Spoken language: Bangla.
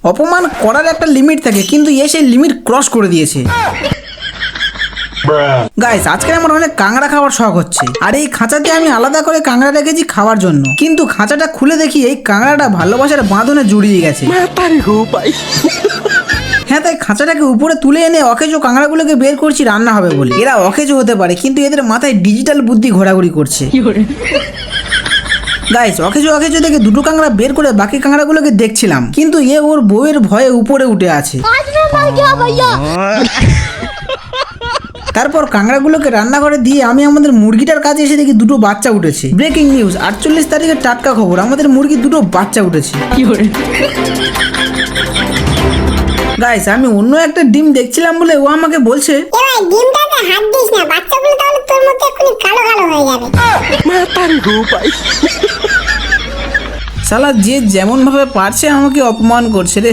অপমান করার একটা লিমিট থাকে, কিন্তু এ সেই লিমিট ক্রস করে দিয়েছে। গাইস, আজকে আমার অনেক কাঁকড়া খাওয়ার শখ হচ্ছে, আর এই খাঁচাতে আমি আলাদা করে কাঁকড়া রেখেছি খাওয়ার জন্য। কিন্তু খাঁচাটা খুলে দেখি এই কাঁকড়াটা ভালোবাসার বাঁধনে জড়িয়ে গেছে। হ্যাঁ, তাই খাঁচাটাকে উপরে তুলে এনে অকেজো কাঁকড়াগুলোকে বের করছি রান্না হবে বলে। এরা অকেজো হতে পারে, কিন্তু এদের মাথায় ডিজিটাল বুদ্ধি ঘোরাঘুরি করছে। গাইস, অকেজো থেকে দুটো কাঁকড়া বের করে বাকি কাঁকড়াগুলোকে দেখছিলাম, কিন্তু এ ওর বউয়ের ভয়ে উপরে উঠে আছে। তারপর কাঁকড়াগুলোকে রান্নাঘরে দিয়ে আমি আমাদের মুরগিটার কাছে এসে দেখি দুটো বাচ্চা উঠেছে। ব্রেকিং নিউজ, 48 তারিখের টাটকা খবর, আমাদের মুরগির দুটো বাচ্চা উঠেছে। গাইস, আমি অন্য একটা ডিম দেখছিলাম বলে ও আমাকে বলছে, ডিমটাতে হাত দিস না, বাচ্চাগুলো তাহলে তোর মধ্যে এক্ষুনি কালো কালো হয়ে যাবে। শালা যে যেমন ভাবে পারছে আমাকে অপমান করছে রে।